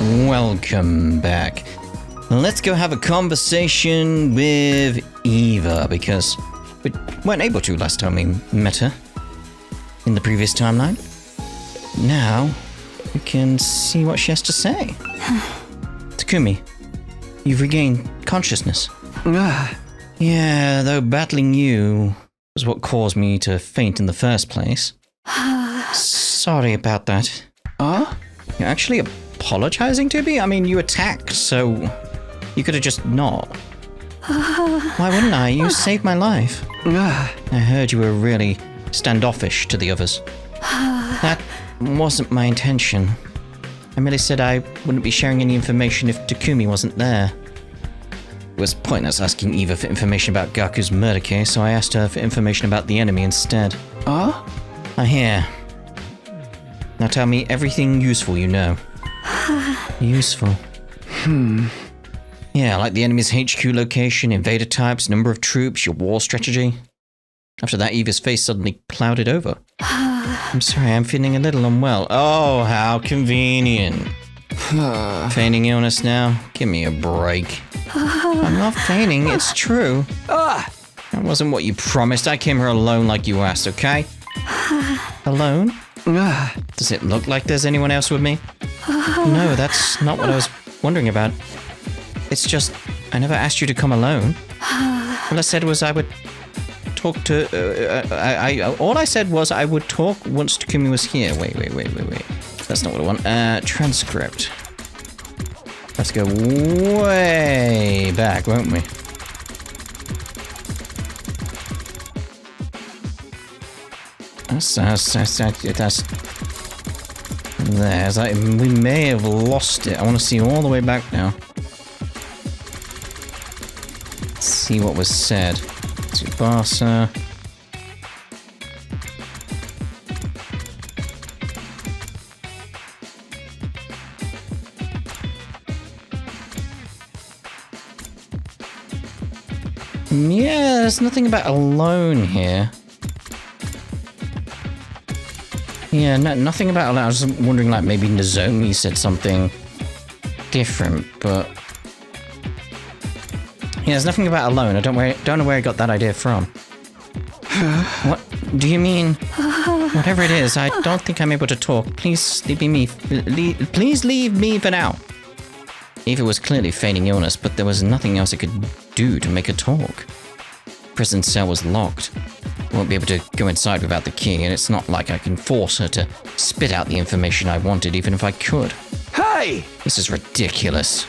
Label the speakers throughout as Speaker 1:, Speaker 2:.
Speaker 1: Welcome back. Let's go have a conversation with Eva, because we weren't able to last time we met her in the previous timeline. Now, we can see what she has to say. Takumi, you've regained consciousness. Yeah, though battling you was what caused me to faint in the first place. Sorry about that. You're actually apologizing to me? I mean, you attacked, so you could have just not. Why wouldn't I? You saved my life. I heard you were really standoffish to the others. That wasn't my intention. I merely said I wouldn't be sharing any information if Takumi wasn't there. It was pointless asking Eva for information about Gaku's murder case, so I asked her for information about the enemy instead. I hear. Now tell me everything useful you know. Useful. Yeah, like the enemy's HQ location, invader types, number of troops, your war strategy. After that, Eva's face suddenly clouded over. I'm sorry, I'm feeling a little unwell. Oh, how convenient. Feigning illness now? Give me a break. I'm not feigning, it's true. That wasn't what you promised. I came here alone like you asked, okay? Alone? Does it look like there's anyone else with me? No, that's not what I was wondering about. It's just, I never asked you to come alone. All I said was I would talk to... all I said was I would talk once Takumi was here. Wait. That's not what I want. Transcript. Let's go way back, won't we? That's there's like, we may have lost it. I want to see all the way back now. Let's see what was said. Tsubasa. Yeah, there's nothing about alone here. Yeah, nothing about that. I was just wondering, like, maybe Nozomi said something different, but... Yeah, there's nothing about alone. I don't know where I got that idea from. What do you mean? Whatever it is, I don't think I'm able to talk. Please leave me for now. Eva was clearly feigning illness, but there was nothing else I could do to make her talk. Prison cell was locked. I won't be able to go inside without the key, and it's not like I can force her to spit out the information I wanted, even if I could. Hey! This is ridiculous.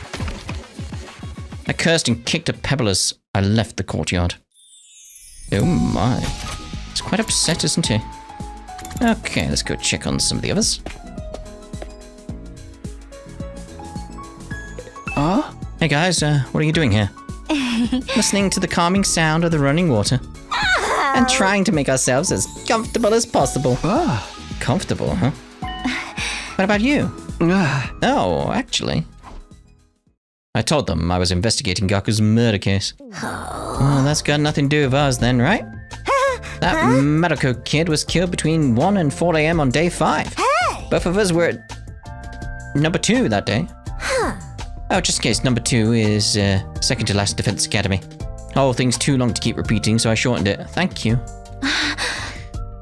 Speaker 1: I cursed and kicked a pebble as I left the courtyard. Oh my. He's quite upset, isn't he? Okay, let's go check on some of the others. Hey guys, what are you doing here? Listening to the calming sound of the running water. And trying to make ourselves as comfortable as possible. Comfortable, huh? What about you? Oh, actually. I told them I was investigating Gaku's murder case. Well, that's got nothing to do with us then, right? That Mariko kid was killed between 1 and 4 a.m. on day 5. Both of us were at number 2 that day. Oh, just in case, number 2 is second to last Defense Academy. The whole thing's too long to keep repeating, so I shortened it. Thank you.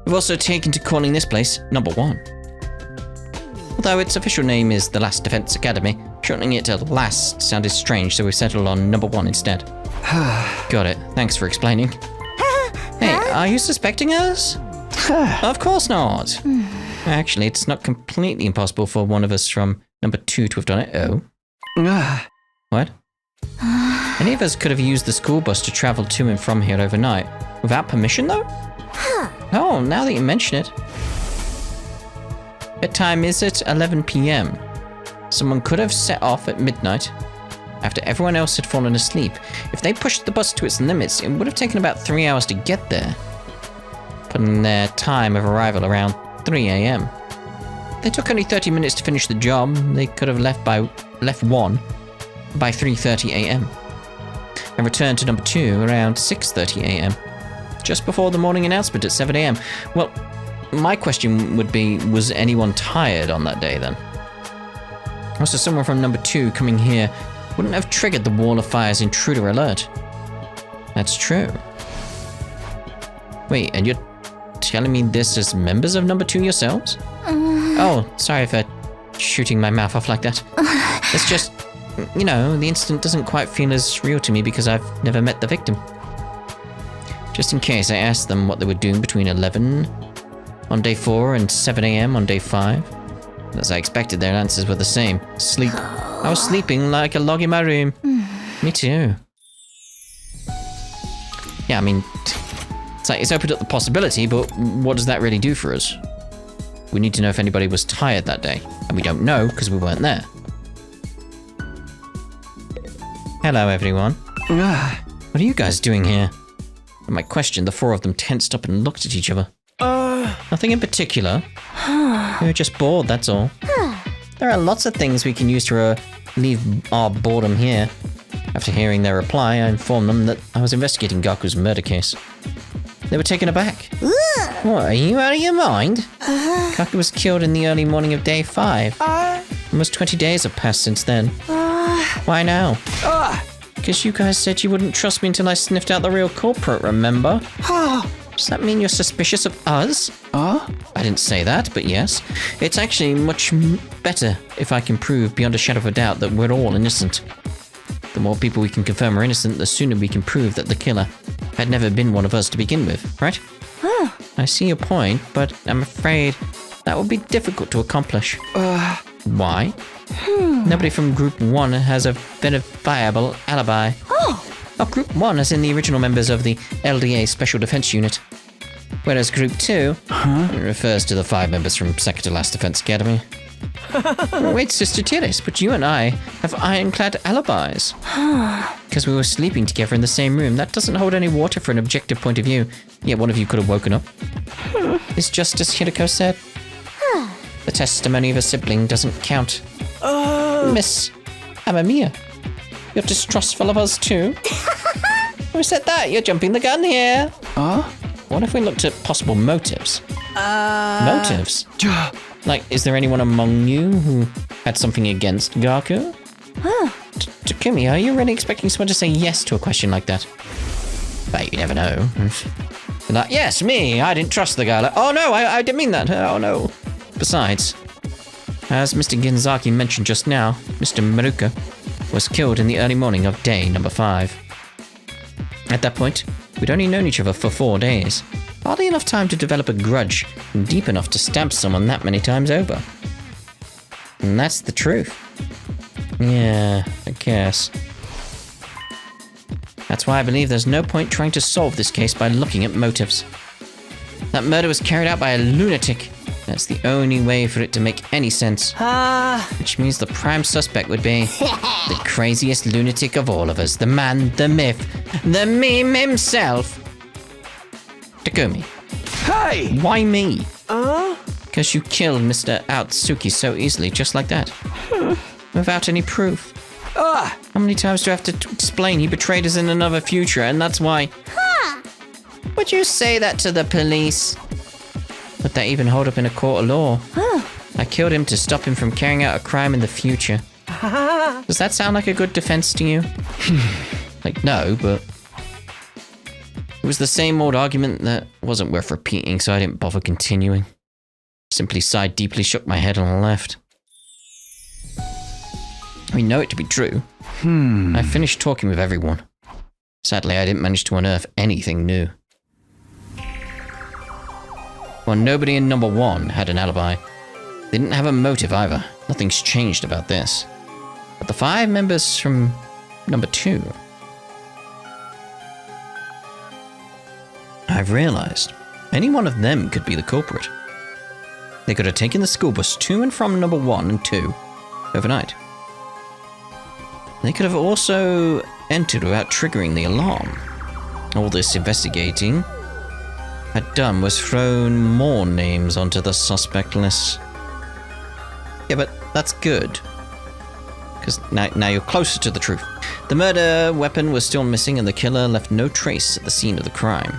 Speaker 1: We've also taken to calling this place number 1. Although its official name is the Last Defense Academy, shortening it to Last sounded strange, so we settled on number 1 instead. Got it. Thanks for explaining. Hey, are you suspecting us? Of course not. Actually, it's not completely impossible for one of us from number 2 to have done it. Oh. What? Any of us could have used the school bus to travel to and from here overnight. Without permission, though? Oh, now that you mention it. Bedtime is at 11 p.m. Someone could have set off at midnight, after everyone else had fallen asleep. If they pushed the bus to its limits, it would have taken about 3 hours to get there, putting their time of arrival around 3 a.m. They took only 30 minutes to finish the job. They could have left 1 by 3:30 a.m. and returned to number 2 around 6:30 a.m. just before the morning announcement at 7 a.m. Well, my question would be, was anyone tired on that day then? Also, someone from number 2 coming here wouldn't have triggered the Wall of Fire's intruder alert. That's true. Wait, and you're telling me this is members of number 2 yourselves? Oh, sorry for shooting my mouth off like that. It's just, you know, the incident doesn't quite feel as real to me because I've never met the victim. Just in case, I asked them what they were doing between 11 on day 4 and 7 a.m. on day 5. As I expected, their answers were the same. Sleep. I was sleeping like a log in my room. Me too. Yeah, I mean, it's opened up the possibility, but what does that really do for us? We need to know if anybody was tired that day, and we don't know because we weren't there. Hello, everyone. What are you guys doing here? At my question, the 4 of them tensed up and looked at each other. Nothing in particular. We were just bored, that's all. There are lots of things we can use to relieve our boredom here. After hearing their reply, I informed them that I was investigating Gaku's murder case. They were taken aback. What, are you out of your mind? Gaku was killed in the early morning of day 5. Almost 20 days have passed since then. Why now? Because you guys said you wouldn't trust me until I sniffed out the real culprit, remember? Does that mean you're suspicious of us? I didn't say that, but yes. It's actually much better if I can prove beyond a shadow of a doubt that we're all innocent. The more people we can confirm are innocent, the sooner we can prove that the killer had never been one of us to begin with, right? I see your point, but I'm afraid that would be difficult to accomplish. Why? Nobody from Group 1 has a verifiable alibi. Group 1 is in the original members of the LDA Special Defense Unit. Whereas Group 2 refers to the 5 members from Second to Last Defense Academy. Wait, Sister Tiris, but you and I have ironclad alibis. Because we were sleeping together in the same room, that doesn't hold any water for an objective point of view. Yet one of you could have woken up. It's just as Hiroko said. The testimony of a sibling doesn't count. Miss Amamiya, you're distrustful of us too? Who said that? You're jumping the gun here. What if we looked at possible motives? Motives? Like, is there anyone among you who had something against Gaku? Takumi, are you really expecting someone to say yes to a question like that? But you never know. Like, yes, me, I didn't trust the guy. Like, oh no, I didn't mean that. Oh no. Besides, as Mr. Ginzaki mentioned just now, Mr. Maruka was killed in the early morning of day number 5. At that point, we'd only known each other for 4 days. Hardly enough time to develop a grudge deep enough to stab someone that many times over. And that's the truth. Yeah, I guess. That's why I believe there's no point trying to solve this case by looking at motives. That murder was carried out by a lunatic. That's the only way for it to make any sense. Which means the prime suspect would be the craziest lunatic of all of us. The man, the myth, the meme himself. Takumi.
Speaker 2: Hey!
Speaker 1: Why me? Because you killed Mr. Outsuki so easily, just like that. Without any proof. How many times do I have to explain he betrayed us in another future, and that's why... Would you say that to the police? Would that even hold up in a court of law? I killed him to stop him from carrying out a crime in the future. Does that sound like a good defense to you? Like, no, but... It was the same old argument that wasn't worth repeating, so I didn't bother continuing. Simply sighed deeply, shook my head, and left. We know it to be true. I finished talking with everyone. Sadly, I didn't manage to unearth anything new. Well, nobody in number 1 had an alibi. They didn't have a motive either. Nothing's changed about this. But the 5 members from number 2... I've realized any one of them could be the culprit. They could have taken the school bus to and from number 1 and 2 overnight. They could have also entered without triggering the alarm. All this investigating had done was thrown more names onto the suspect list. Yeah, but that's good. Because now you're closer to the truth. The murder weapon was still missing and the killer left no trace at the scene of the crime.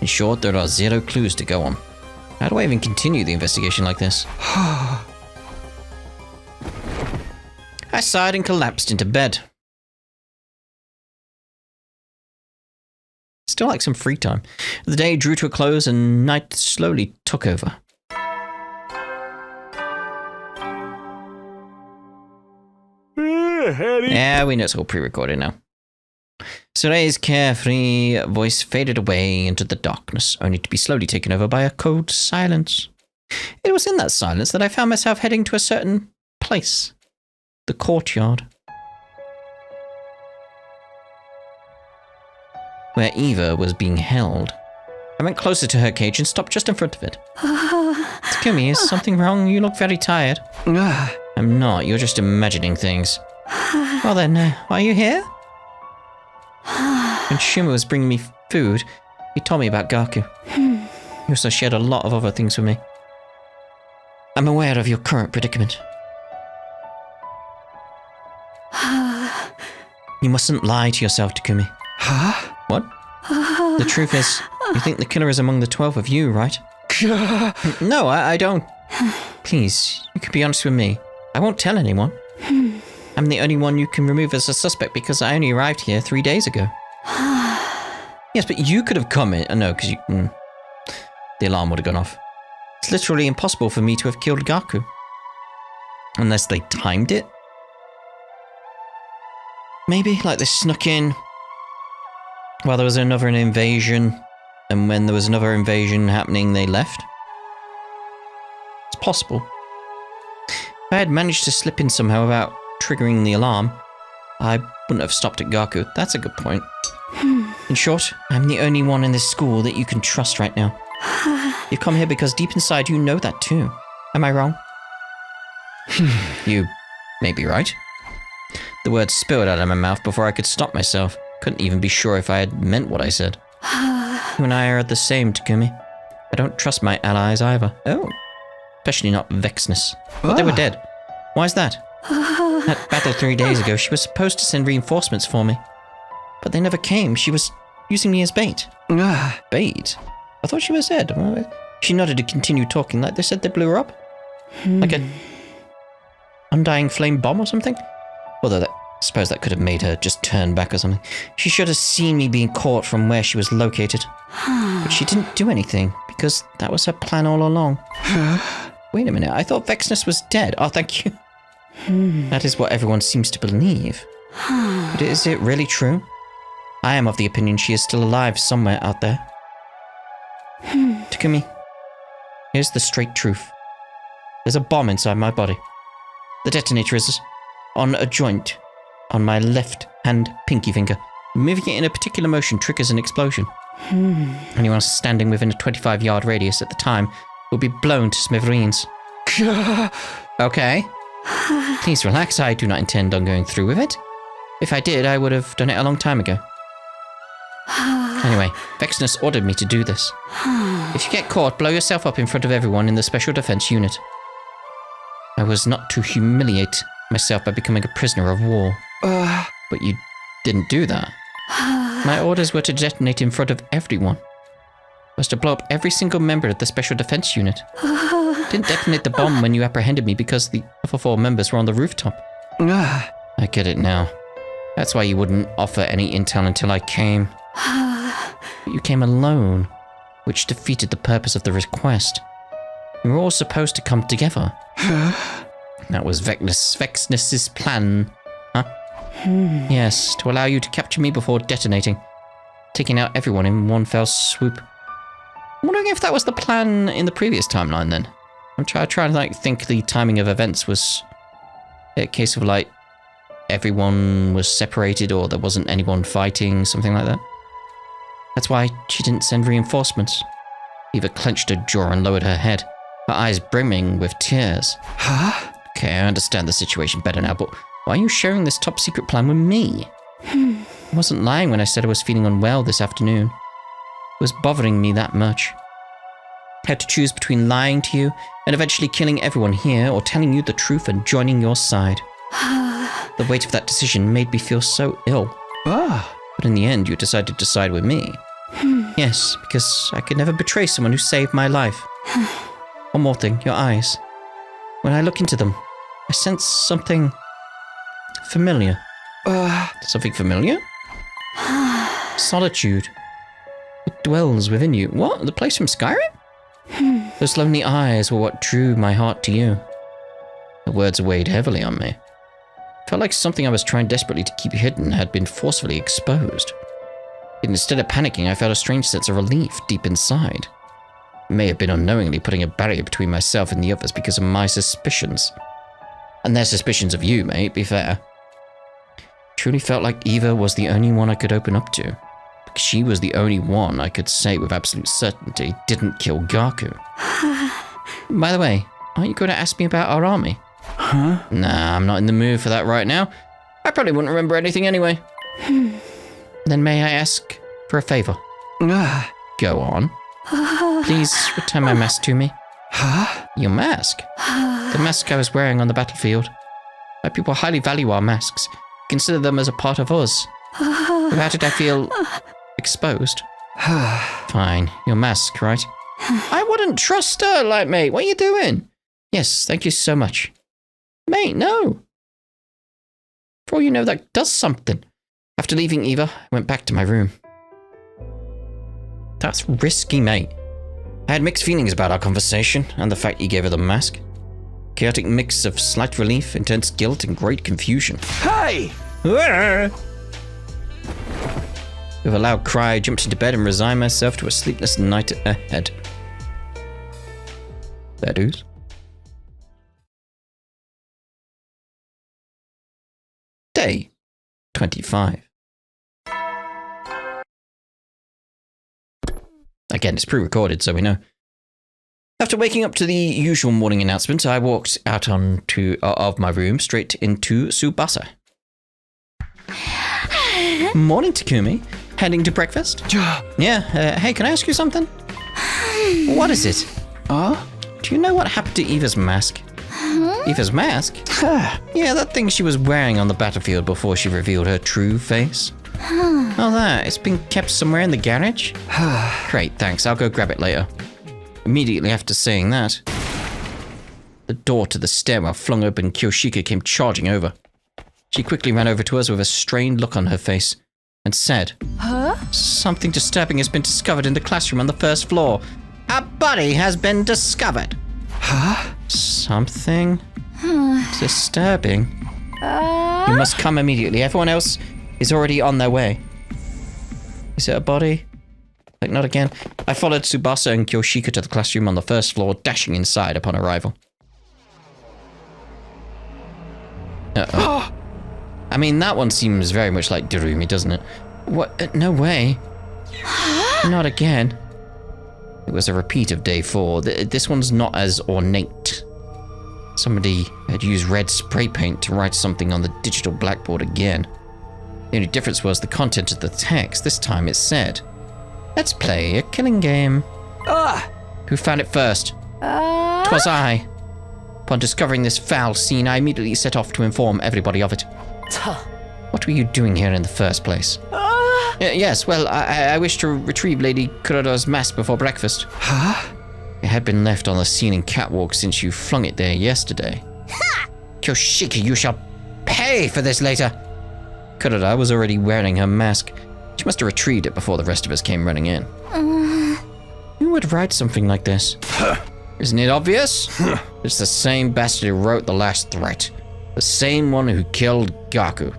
Speaker 1: In short, there are 0 clues to go on. How do I even continue the investigation like this? I sighed and collapsed into bed. Still like some free time. The day drew to a close and night slowly took over. Yeah, we know it's all pre-recorded now. Suray's carefree voice faded away into the darkness, only to be slowly taken over by a cold silence. It was in that silence that I found myself heading to a certain place. The courtyard. Where Eva was being held. I went closer to her cage and stopped just in front of it. Takumi, is something wrong? You look very tired. I'm not, you're just imagining things. Well then, why are you here? When Shima was bringing me food, he told me about Gaku. He also shared a lot of other things with me. I'm aware of your current predicament. You mustn't lie to yourself, Takumi. Huh? What? The truth is, you think the killer is among the 12 of you, right? No, I don't. Please, you can be honest with me. I won't tell anyone. I'm the only one you can remove as a suspect because I only arrived here 3 days ago. Yes, but you could have come in. No, because you... the alarm would have gone off. It's literally impossible for me to have killed Gaku. Unless they timed it? Maybe, like they snuck in while there was another invasion, and when there was another invasion happening, they left? It's possible. If I had managed to slip in somehow without triggering the alarm, I wouldn't have stopped at Gaku. That's a good point. In short, I'm the only one in this school that you can trust right now. You've come here because deep inside you know that too. Am I wrong? You may be right. The words spilled out of my mouth before I could stop myself. Couldn't even be sure if I had meant what I said. You and I are the same, Takumi. I don't trust my allies either. Oh. Especially not Vexness. But they were dead. Why is that? At battle 3 days ago, she was supposed to send reinforcements for me. But they never came. She was using me as bait. Bait? I thought she was dead. She nodded to continue talking like they said they blew her up. Like a undying flame bomb or something? Although I suppose that could have made her just turn back or something. She should have seen me being caught from where she was located. But she didn't do anything, because that was her plan all along. Wait a minute, I thought Vexness was dead. Oh, thank you. That is what everyone seems to believe. But is it really true? I am of the opinion she is still alive somewhere out there. Takumi, here's the straight truth. There's a bomb inside my body. The detonator is on a joint on my left hand pinky finger. Moving it in a particular motion triggers an explosion. Anyone standing within a 25-yard radius at the time will be blown to smithereens. Okay. Please relax, I do not intend on going through with it. If I did, I would have done it a long time ago. Anyway, Vexness ordered me to do this. If you get caught, blow yourself up in front of everyone in the Special Defense Unit. I was not to humiliate myself by becoming a prisoner of war. But you didn't do that. My orders were to detonate in front of everyone. Was to blow up every single member of the Special Defense Unit. Didn't detonate the bomb when you apprehended me because the other 4 members were on the rooftop. I get it now. That's why you wouldn't offer any intel until I came. But you came alone, which defeated the purpose of the request. We were all supposed to come together. That was Vexness's plan, huh? Yes, to allow you to capture me before detonating, taking out everyone in one fell swoop. I'm wondering if that was the plan in the previous timeline then. I'm trying to think the timing of events was a case of everyone was separated or there wasn't anyone fighting, something like that. That's why she didn't send reinforcements. Eva clenched her jaw and lowered her head, her eyes brimming with tears. Huh? Okay, I understand the situation better now, but why are you sharing this top secret plan with me? I wasn't lying when I said I was feeling unwell this afternoon. It was bothering me that much. I had to choose between lying to you and eventually killing everyone here or telling you the truth and joining your side. The weight of that decision made me feel so ill. But in the end, you decided to side with me. Yes, because I could never betray someone who saved my life. One more thing, your eyes. When I look into them, I sense something familiar. Something familiar? Solitude. It dwells within you. What? The place from Skyrim? Those lonely eyes were what drew my heart to you. The words weighed heavily on me. Felt like something I was trying desperately to keep hidden had been forcefully exposed. Yet instead of panicking, I felt a strange sense of relief deep inside. It may have been unknowingly putting a barrier between myself and the others because of my suspicions. And their suspicions of you, mate, be fair. Truly felt like Eva was the only one I could open up to. Because she was the only one I could say with absolute certainty didn't kill Gaku. By the way, aren't you going to ask me about our army?
Speaker 2: Huh?
Speaker 1: Nah, I'm not in the mood for that right now. I probably wouldn't remember anything anyway. Then may I ask for a favor? Go on. Please return my mask to me.
Speaker 2: Huh?
Speaker 1: Your mask? The mask I was wearing on the battlefield. My people highly value our masks. Consider them as a part of us. Without it, I feel exposed. Fine, your mask, right? I wouldn't trust her, like, mate. What are you doing? Yes, thank you so much. Mate, no. For all you know, that does something. After leaving Eva, I went back to my room. That's risky, mate. I had mixed feelings about our conversation and the fact you gave her the mask. Chaotic mix of slight relief, intense guilt, and great confusion.
Speaker 2: Hey!
Speaker 1: With a loud cry, I jumped into bed and resigned myself to a sleepless night ahead. Fair dues. Day 25. Again, it's pre-recorded, so we know. After waking up to the usual morning announcement, I walked out of my room straight into Tsubasa. Morning, Takumi. Heading to breakfast? Yeah, hey, can I ask you something? What is it? Do you know what happened to Eva's mask? Eva's mask? Yeah, that thing she was wearing on the battlefield before she revealed her true face. Oh, that. It's been kept somewhere in the garage? Great, thanks. I'll go grab it later. Immediately after saying that, the door to the stairwell flung open. Kyoshika came charging over. She quickly ran over to us with a strained look on her face and said, Something disturbing has been discovered in the classroom on the first floor. A body has been discovered. Something disturbing? You must come immediately. Everyone else is already on their way. Is it a body? Like, not again. I followed Tsubasa and Kyoshika to the classroom on the first floor, dashing inside upon arrival. Uh-oh. I mean, that one seems very much like Darumi, doesn't it? What? No way. Not again. It was a repeat of day 4. This one's not as ornate. Somebody had used red spray paint to write something on the digital blackboard again. The only difference was the content of the text. This time it said, Let's play a killing game. Who found it first? 'Twas I. Upon discovering this foul scene, I immediately set off to inform everybody of it. What were you doing here in the first place? Yes, well, I wish to retrieve Lady Kuroda's mask before breakfast. It had been left on the ceiling catwalk since you flung it there yesterday. Kyoshika, you shall pay for this later. Kuroda was already wearing her mask. She must have retrieved it before the rest of us came running in. Who would write something like this? Isn't it obvious? It's the same bastard who wrote the last threat. The same one who killed Gaku.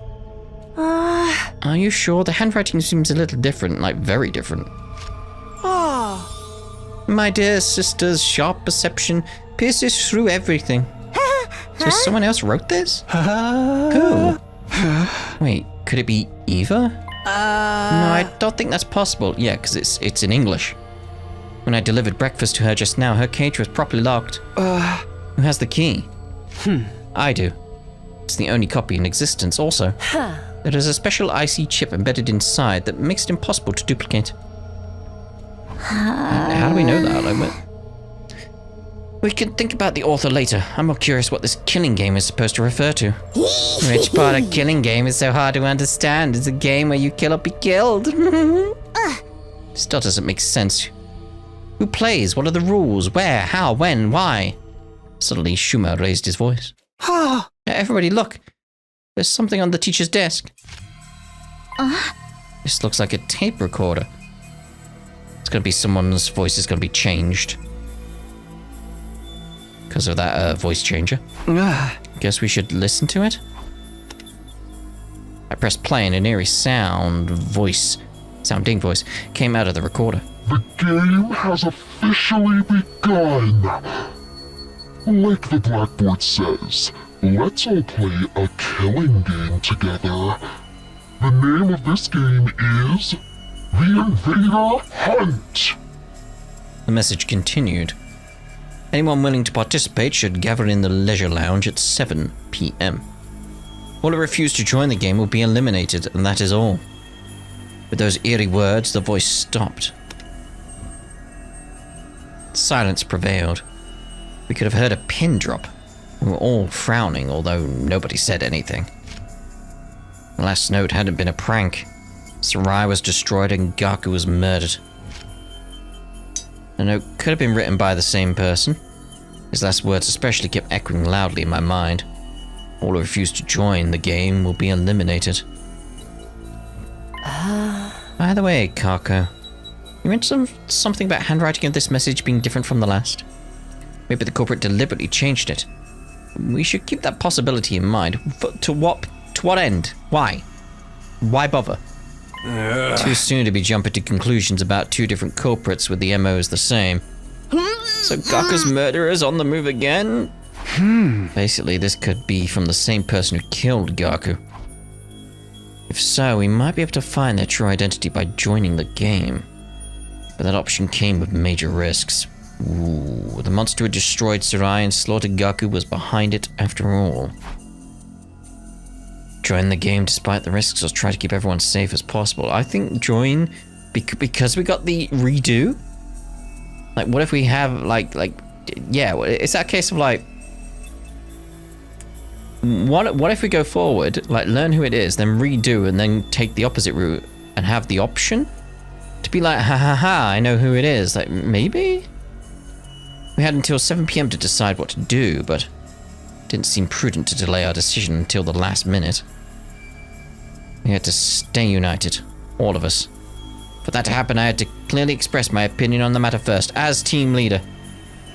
Speaker 1: Are you sure? The handwriting seems a little different, like very different. My dear sister's sharp perception pierces through everything. So someone else wrote this? Who? Wait, could it be Eva? No, I don't think that's possible. Yeah, because it's in English. When I delivered breakfast to her just now, her cage was properly locked. Who has the key? I do. It's the only copy in existence also. There is a special IC chip embedded inside that makes it impossible to duplicate. How do we know that? We can think about the author later. I'm more curious what this killing game is supposed to refer to. Which part of killing game is so hard to understand? It's a game where you kill or be killed. Still doesn't make sense. Who plays? What are the rules? Where? How? When? Why? Suddenly, Shuma raised his voice. Everybody look. There's something on the teacher's desk. This looks like a tape recorder. It's gonna be someone's voice is gonna be changed. Because of that voice changer. Guess we should listen to it? I pressed play and an eerie sounding voice came out of the recorder.
Speaker 3: The game has officially begun. Like the blackboard says, let's all play a killing game together. The name of this game is the Invader Hunt.
Speaker 1: The message continued. Anyone willing to participate should gather in the leisure lounge at 7 p.m. All who refuse to join the game will be eliminated, and that is all. With those eerie words, the voice stopped. Silence prevailed. We could have heard a pin drop. We were all frowning, although nobody said anything. The last note hadn't been a prank. Sarai was destroyed and Gaku was murdered. The note could have been written by the same person. His last words especially kept echoing loudly in my mind. All who refuse to join the game will be eliminated. By the way, Kako, you mentioned something about handwriting of this message being different from the last. Maybe the culprit deliberately changed it. We should keep that possibility in mind. To what end? Why? Why bother? Too soon to be jumping to conclusions about two different culprits with the MOs the same. So Gaku's murderer is on the move again? Basically, this could be from the same person who killed Gaku. If so, we might be able to find their true identity by joining the game. But that option came with major risks. Ooh, the monster who destroyed Sarai and slaughtered Gaku was behind it after all. Join the game despite the risks, or try to keep everyone safe as possible. I think join because we got the redo. Like, what if we have yeah? It's that case of like, what if we go forward, like learn who it is, then redo, and then take the opposite route and have the option to be like, ha ha ha, I know who it is. Like, maybe we had until 7 p.m. to decide what to do, but it didn't seem prudent to delay our decision until the last minute. We had to stay united, all of us. For that to happen, I had to clearly express my opinion on the matter first, as team leader.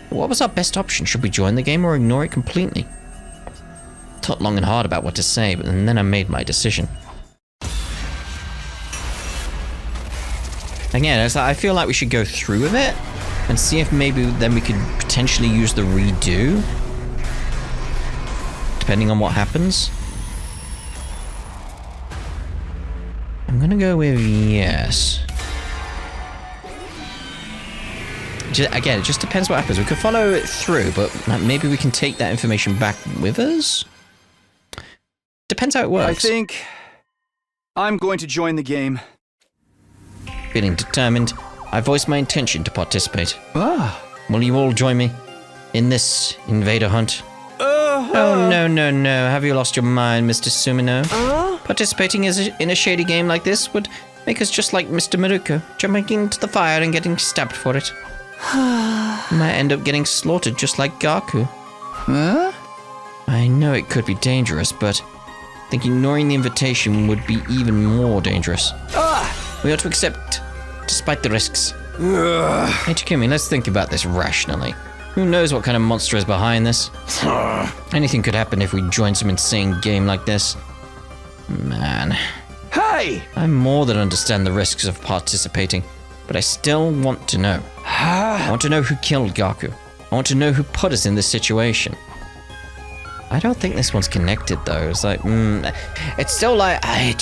Speaker 1: What was our best option? Should we join the game or ignore it completely? I thought long and hard about what to say, but then I made my decision. Again, I feel like we should go through with it and see if maybe then we could potentially use the redo, depending on what happens. I'm gonna go with yes. Again, it just depends what happens. We could follow it through, but maybe we can take that information back with us? Depends how it works.
Speaker 2: I think I'm going to join the game.
Speaker 1: Feeling determined, I voiced my intention to participate. Will you all join me in this Invader Hunt? Oh, no. Have you lost your mind, Mr. Sumino? Participating in a shady game like this would make us just like Mr. Maruko, jumping into the fire and getting stabbed for it. We might end up getting slaughtered just like Gaku. I know it could be dangerous, but I think ignoring the invitation would be even more dangerous. We ought to accept, despite the risks. Hey, Takumi, let's think about this rationally. Who knows what kind of monster is behind this? Anything could happen if we join some insane game like this. Man.
Speaker 2: Hey!
Speaker 1: I more than understand the risks of participating, but I still want to know. I want to know who killed Gaku. I want to know who put us in this situation. I don't think this one's connected though. It's like, it's still like, I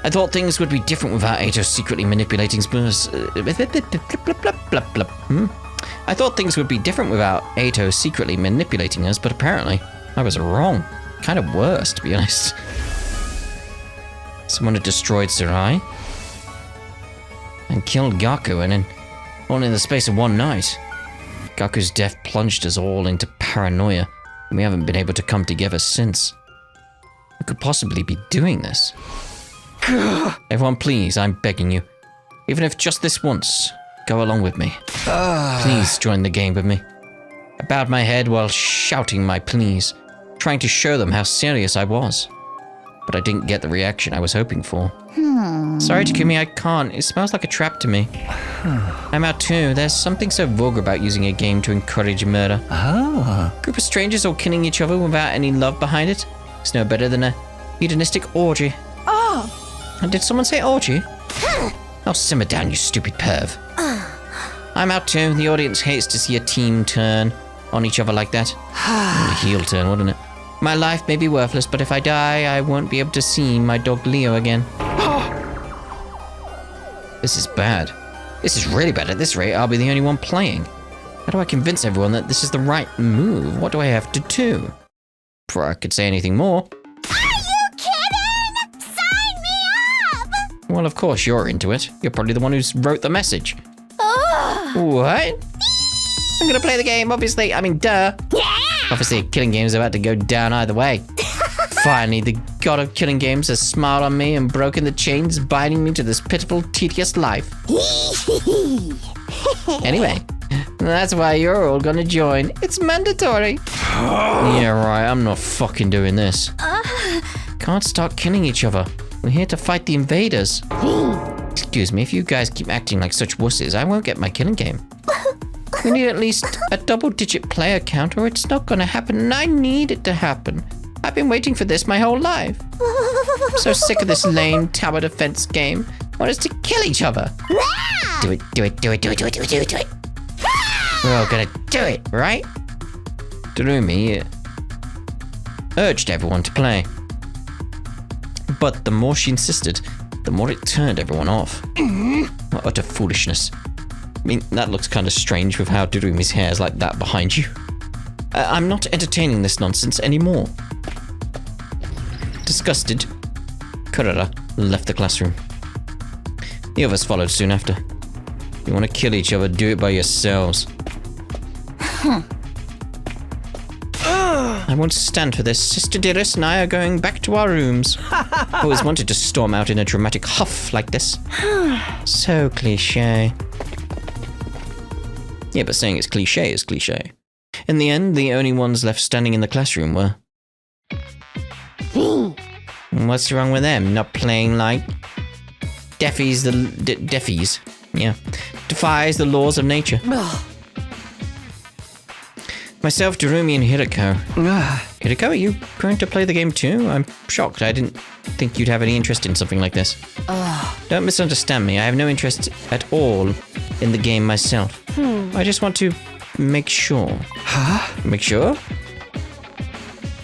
Speaker 1: thought things would be different without Eito secretly manipulating I thought things would be different without Eito secretly manipulating us, but apparently I was wrong. Kind of worse, to be honest. Someone had destroyed Sarai and killed Gaku, and all in the space of one night. Gaku's death plunged us all into paranoia, and we haven't been able to come together since. Who could possibly be doing this? Everyone, please, I'm begging you. Even if just this once, go along with me. Please join the game with me. I bowed my head while shouting my pleas, trying to show them how serious I was. But I didn't get the reaction I was hoping for. Sorry, Takumi, I can't. It smells like a trap to me. I'm out too. There's something so vulgar about using a game to encourage murder. Group of strangers all killing each other without any love behind it. It's no better than a hedonistic orgy. And did someone say orgy? Oh, simmer down, you stupid perv. I'm out too. The audience hates to see a team turn on each other like that. A heel turn, wouldn't it? My life may be worthless, but if I die, I won't be able to see my dog Leo again. This is bad. This is really bad. At this rate, I'll be the only one playing. How do I convince everyone that this is the right move? What do I have to do? Before I could say anything more.
Speaker 4: Are you kidding? Sign me up!
Speaker 1: Well, of course you're into it. You're probably the one who wrote the message. What? I'm gonna play the game, obviously. I mean, duh.
Speaker 4: Yeah!
Speaker 1: Obviously, killing games are about to go down either way. Finally, the god of killing games has smiled on me and broken the chains binding me to this pitiful, tedious life. Anyway, that's why you're all gonna join. It's mandatory. Yeah, right, I'm not fucking doing this. Can't start killing each other. We're here to fight the invaders. Excuse me, if you guys keep acting like such wusses, I won't get my killing game. We need at least a double-digit player count or it's not gonna happen, and I need it to happen. I've been waiting for this my whole life. I'm so sick of this lame tower defense game. I want us to kill each other. Do it, do it, do it, do it, do it, do it, do it, do it. We're all gonna do it, right? Darumi urged everyone to play. But the more she insisted, the more it turned everyone off. What utter foolishness. I mean, that looks kind of strange with how Darumi's hair is like that behind you. I'm not entertaining this nonsense anymore. Disgusted, Kurara left the classroom. The others followed soon after. If you want to kill each other, do it by yourselves. I won't stand for this. Sister Dearest and I are going back to our rooms. I always wanted to storm out in a dramatic huff like this. So cliche. Yeah, but saying it's cliche is cliche. In the end, the only ones left standing in the classroom were... What's wrong with them? Not playing like... Defies the... Defies. Yeah. Defies the laws of nature. Myself, Darumi, and Hiroko. Hiroko, are you going to play the game too? I'm shocked. I didn't think you'd have any interest in something like this. Don't misunderstand me. I have no interest at all in the game myself. I just want to make sure. Make sure?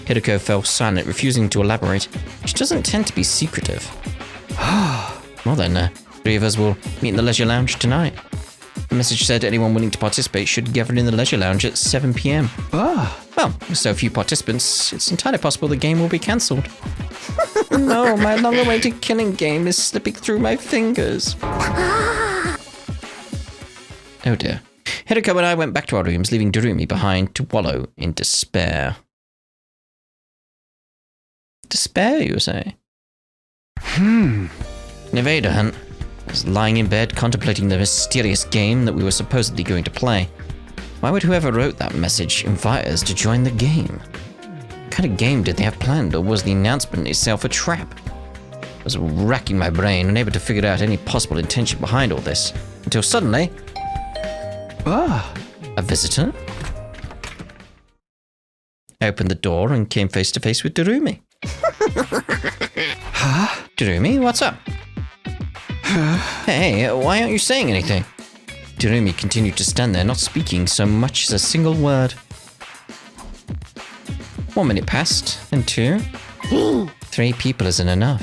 Speaker 1: Hiroko fell silent, refusing to elaborate. She doesn't tend to be secretive. Well then, three of us will meet in the leisure lounge tonight. The message said anyone willing to participate should gather in the leisure lounge at 7 p.m. Well, with so few participants, it's entirely possible the game will be cancelled. No, my long-awaited killing game is slipping through my fingers. Oh dear. Hiroko and I went back to our rooms, leaving Darumi behind to wallow in despair. Despair, you say? Invader Hunt. I was lying in bed contemplating the mysterious game that we were supposedly going to play. Why would whoever wrote that message invite us to join the game? What kind of game did they have planned, or was the announcement itself a trap? I was racking my brain, unable to figure out any possible intention behind all this, until suddenly... a visitor? I opened the door and came face to face with Darumi. Darumi, what's up? Hey, why aren't you saying anything? Darumi continued to stand there, not speaking so much as a single word. 1 minute passed, then 2. 3 people isn't enough.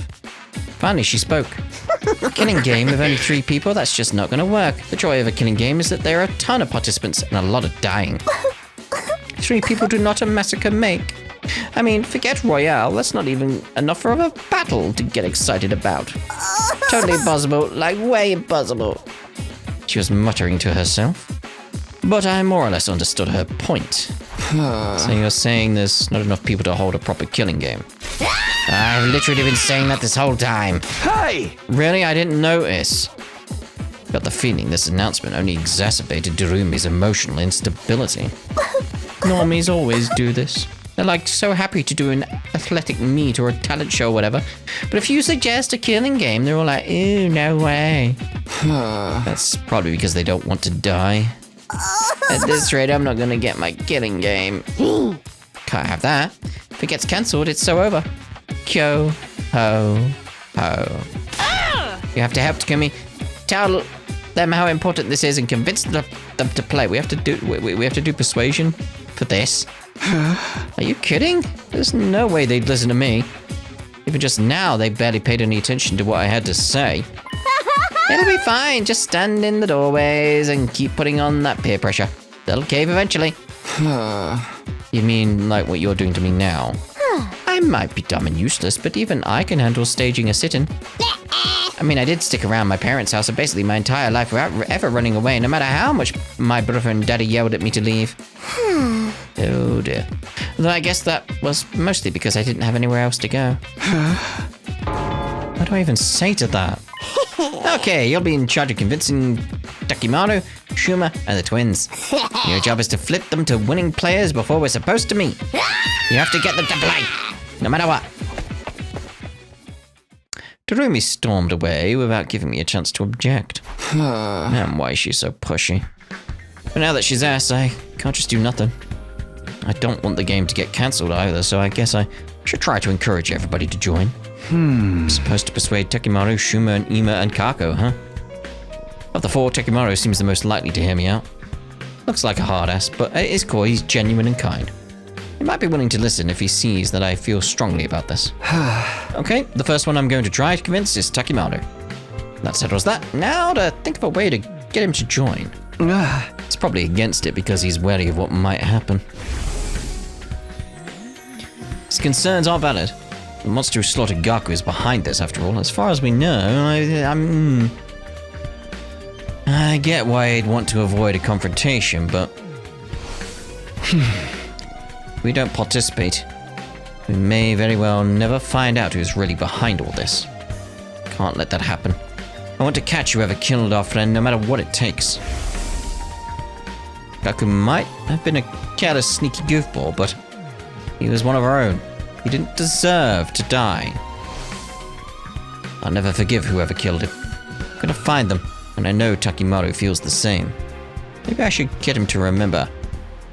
Speaker 1: Finally, she spoke. A killing game with only 3 people, that's just not going to work. The joy of a killing game is that there are a ton of participants and a lot of dying. 3 people do not a massacre make. I mean, forget Royale, that's not even enough of a battle to get excited about. Totally impossible, like way impossible. She was muttering to herself. But I more or less understood her point. So you're saying there's not enough people to hold a proper killing game? I've literally been saying that this whole time.
Speaker 2: Hey!
Speaker 1: Really? I didn't notice. Got the feeling this announcement only exacerbated Darumi's emotional instability. Normies always do this. They're like so happy to do an athletic meet or a talent show or whatever. But if you suggest a killing game, they're all like, ew, no way. That's probably because they don't want to die. At this rate, I'm not gonna get my killing game. Can't have that. If it gets cancelled, it's so over. Kyo, ho, ho. You have to help Takumi. Tell them how important this is and convince them to play. We have to do persuasion for this. Are you kidding? There's no way they'd listen to me. Even just now, they barely paid any attention to what I had to say. It'll be fine. Just stand in the doorways and keep putting on that peer pressure. They'll cave eventually. You mean like what you're doing to me now? I might be dumb and useless, but even I can handle staging a sit-in. I mean, I did stick around my parents' house basically my entire life without ever running away, no matter how much my brother and daddy yelled at me to leave. Oh dear. Though I guess that was mostly because I didn't have anywhere else to go. What do I even say to that? Okay, you'll be in charge of convincing Takimaru, Shuma, and the twins. Your job is to flip them to winning players before we're supposed to meet. You have to get them to play, no matter what. Darumi stormed away without giving me a chance to object. Man, why is she so pushy? But now that she's asked, I can't just do nothing. I don't want the game to get cancelled either, so I guess I should try to encourage everybody to join. I'm supposed to persuade Takimaru, Shuma, and Ima, and Kako, huh? Of the four, Takimaru seems the most likely to hear me out. Looks like a hard ass, but at his core, he's genuine and kind. He might be willing to listen if he sees that I feel strongly about this. Okay, the first one I'm going to try to convince is Takimaru. That settles that. Now to think of a way to get him to join. He's probably against it because he's wary of what might happen. His concerns are valid. The monster who slaughtered Gaku is behind this, after all. As far as we know, I get why he'd want to avoid a confrontation, but if we don't participate, we may very well never find out who's really behind all this. Can't let that happen. I want to catch whoever killed our friend, no matter what it takes. Gaku might have been a careless, sneaky goofball, but he was one of our own. He didn't deserve to die. I'll never forgive whoever killed him. I'm gonna find them, and I know Takimaru feels the same. Maybe I should get him to remember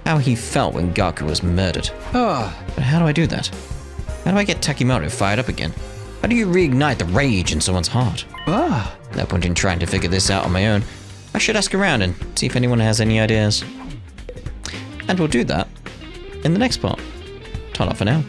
Speaker 1: how he felt when Gaku was murdered. But how do I do that? How do I get Takimaru fired up again? How do you reignite the rage in someone's heart? No point in trying to figure this out on my own. I should ask around and see if anyone has any ideas. And we'll do that in the next part. Ta-ra for now.